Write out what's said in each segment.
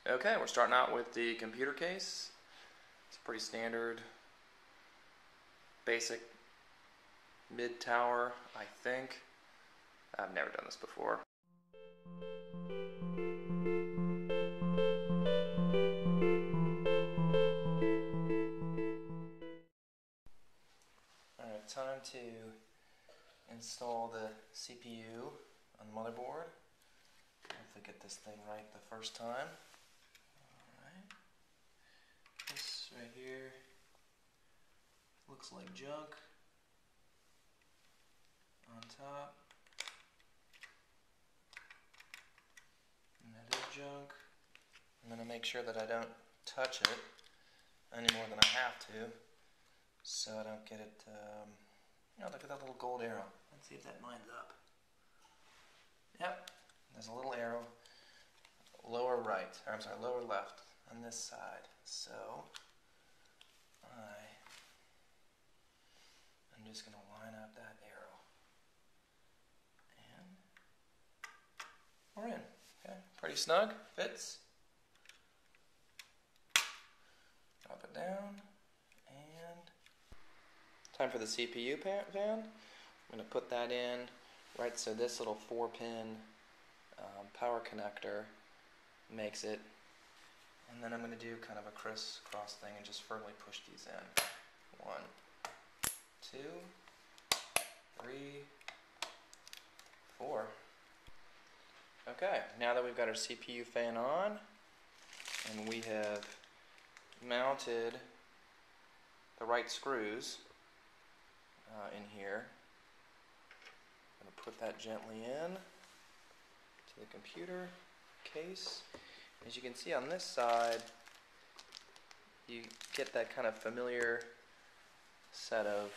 Okay, we're starting out with the computer case. It's a pretty standard, basic mid-tower, I think. I've never done this before. Alright, time to install the CPU on the motherboard. Hopefully get this thing right the first time. Alright. This right here looks like junk on top. And that is junk. I'm going to make sure that I don't touch it any more than I have to, so I don't get it, look at that little gold arrow. Let's see if that lines up. Yep, there's a little arrow, lower left on this side. So, I'm just going to line up that arrow. And we're in. Okay, pretty snug, fits. Drop it down, and time for the CPU fan. I'm going to put that in right so this little 4-pin power connector makes it, and then I'm going to do kind of a crisscross thing and just firmly push these in. 1, 2, 3, 4. Okay, now that we've got our CPU fan on and we have mounted the right screws in here, I'm going to put that gently in to the computer case. As you can see on this side, you get that kind of familiar set of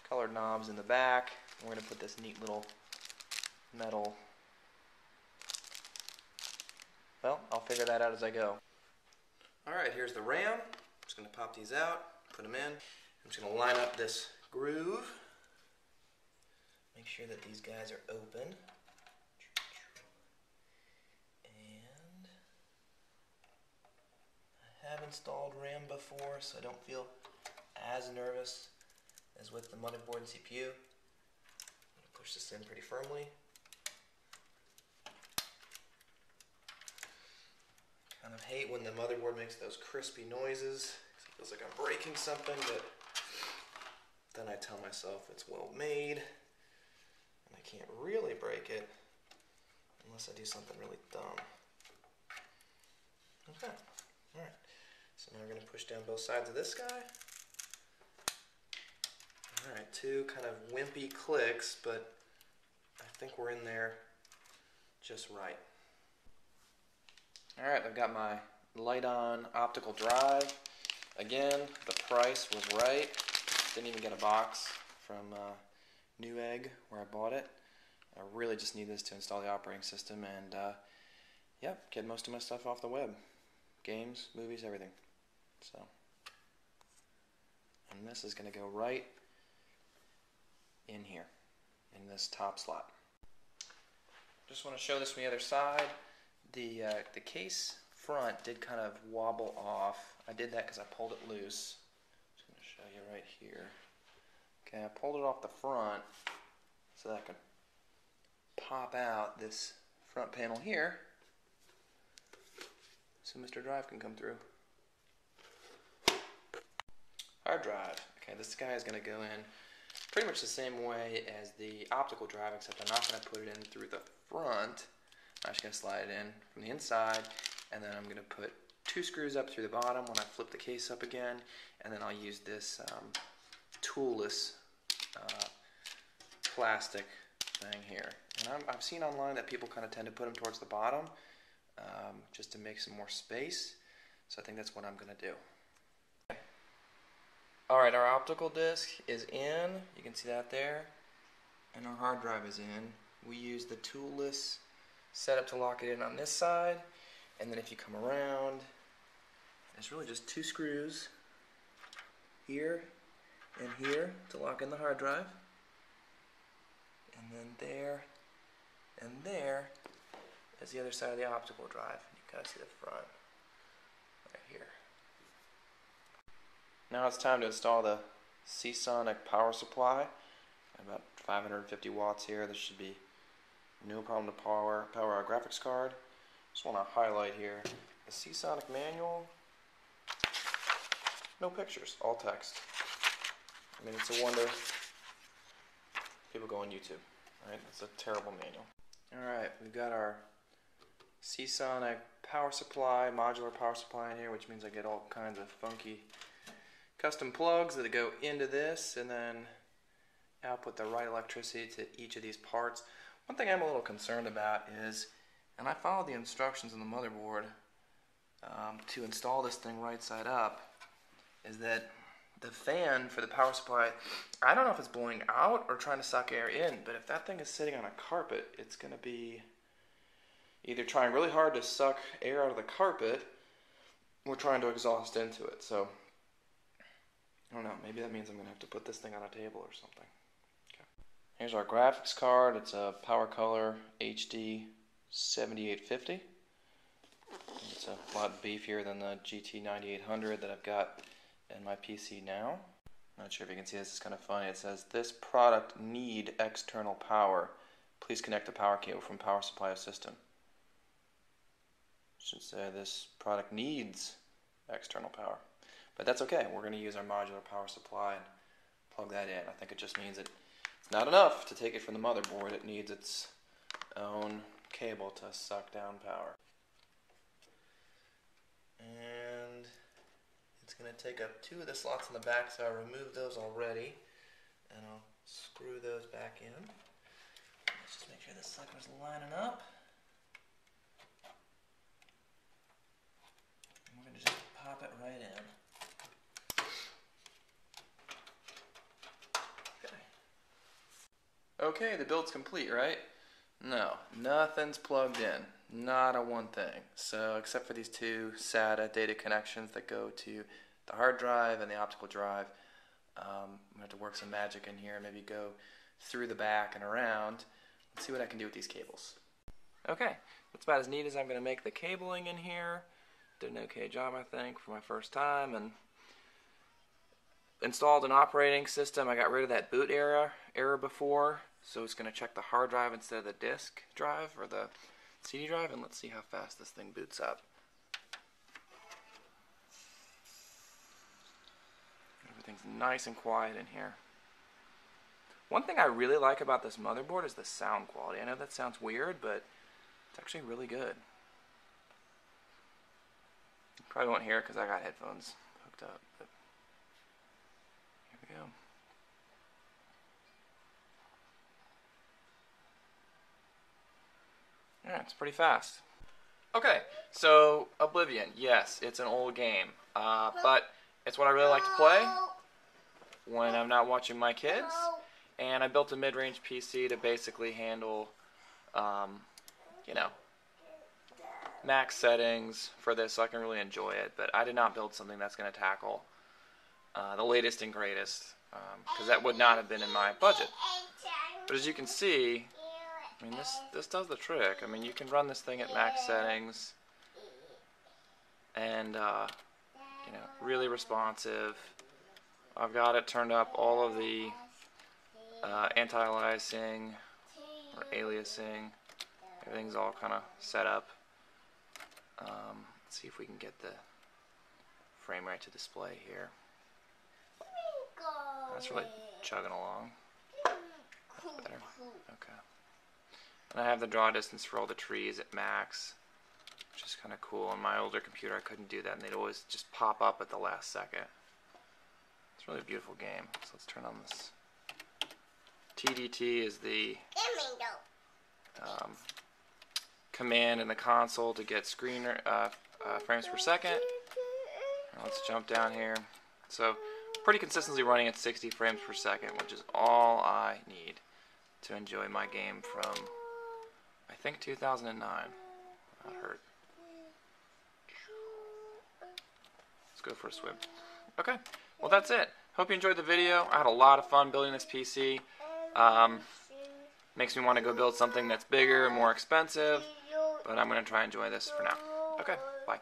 colored knobs in the back. We're going to put this neat little metal. Well, I'll figure that out as I go. Alright, here's the RAM. I'm just going to pop these out, put them in. I'm just going to line up this groove. Make sure that these guys are open. And I have installed RAM before, so I don't feel as nervous as with the motherboard and CPU. I'm going to push this in pretty firmly. Kind of hate when the motherboard makes those crispy noises. It feels like I'm breaking something, but then I tell myself it's well made, and I can't really break it unless I do something really dumb. Okay, alright. So now we're going to push down both sides of this guy. Alright, 2 kind of wimpy clicks, but I think we're in there just right. Alright, I've got my Lite-On optical drive. Again, the price was right. Didn't even get a box from Newegg where I bought it. I really just need this to install the operating system and yep, get most of my stuff off the web. Games, movies, everything. So, and this is going to go right in here, in this top slot. Just want to show this from the other side. The case front did kind of wobble off. I did that because I pulled it loose. I'm just going to show you right here. Okay, I pulled it off the front so that I could pop out this front panel here so Mr. Drive can come through. Hard drive. Okay, this guy is going to go in pretty much the same way as the optical drive, except I'm not going to put it in through the front. I'm just going to slide it in from the inside, and then I'm going to put 2 screws up through the bottom when I flip the case up again, and then I'll use this toolless plastic thing here. And I've seen online that people kind of tend to put them towards the bottom just to make some more space, so I think that's what I'm going to do. Okay. Alright, our optical disc is in, you can see that there, and our hard drive is in. We use the toolless setup to lock it in on this side, and then if you come around, there's really just 2 screws here and here to lock in the hard drive, and then there and there is the other side of the optical drive. You kind of see the front right here. Now it's time to install the SeaSonic power supply. About 550 watts here. This should be no problem to power our graphics card. Just want to highlight here the SeaSonic manual. No pictures, all text. I mean, it's a wonder people go on YouTube, right? It's a terrible manual. Alright, we've got our SeaSonic power supply, modular power supply in here, which means I get all kinds of funky custom plugs that go into this and then output the right electricity to each of these parts. One thing I'm a little concerned about is, and I followed the instructions on the motherboard to install this thing right side up, is that the fan for the power supply, I don't know if it's blowing out or trying to suck air in, but if that thing is sitting on a carpet, it's going to be either trying really hard to suck air out of the carpet or trying to exhaust into it. So, I don't know, maybe that means I'm going to have to put this thing on a table or something. Okay. Here's our graphics card. It's a PowerColor HD 7850. It's a lot beefier than the GT 9800 that I've got in my PC now. I'm not sure if you can see this, it's kind of funny. It says, this product need external power. Please connect the power cable from power supply system. It should say this product needs external power. But that's okay, we're going to use our modular power supply and plug that in. I think it just means that it's not enough to take it from the motherboard, it needs its own cable to suck down power. And it's going to take up 2 of the slots in the back, so I removed those already. And I'll screw those back in. Let's just make sure this sucker's lining up. And we're going to just pop it right in. Okay, the build's complete, right? No, nothing's plugged in. Not a one thing. So, except for these 2 SATA data connections that go to the hard drive and the optical drive, I'm going to have to work some magic in here and maybe go through the back and around and see what I can do with these cables. Okay, that's about as neat as I'm going to make the cabling in here. Did an okay job, I think, for my first time, and installed an operating system. I got rid of that boot error before, so it's going to check the hard drive instead of the disk drive or the CD drive, and let's see how fast this thing boots up. Everything's nice and quiet in here. One thing I really like about this motherboard is the sound quality. I know that sounds weird, but it's actually really good. You probably won't hear it because I got headphones hooked up, but here we go. Yeah, it's pretty fast. Okay, so Oblivion, yes, it's an old game, but it's what I really like to play when I'm not watching my kids, and I built a mid-range PC to basically handle, you know, max settings for this so I can really enjoy it, but I did not build something that's going to tackle the latest and greatest, because that would not have been in my budget. But as you can see, I mean, this does the trick. I mean, you can run this thing at max settings, and you know, really responsive. I've got it turned up all of the anti-aliasing or aliasing. Everything's all kind of set up. Let's see if we can get the frame rate to display here. That's really chugging along. That's better. Okay. And I have the draw distance for all the trees at max, which is kind of cool. On my older computer I couldn't do that, and they'd always just pop up at the last second. It's really a beautiful game. So let's turn on this. TDT is the command in the console to get screen frames per second. Let's jump down here. So pretty consistently running at 60 frames per second, which is all I need to enjoy my game from, I think, 2009. That hurt. Let's go for a swim. Okay, well that's it. Hope you enjoyed the video. I had a lot of fun building this PC. Makes me want to go build something that's bigger and more expensive, but I'm going to try and enjoy this for now. Okay, bye.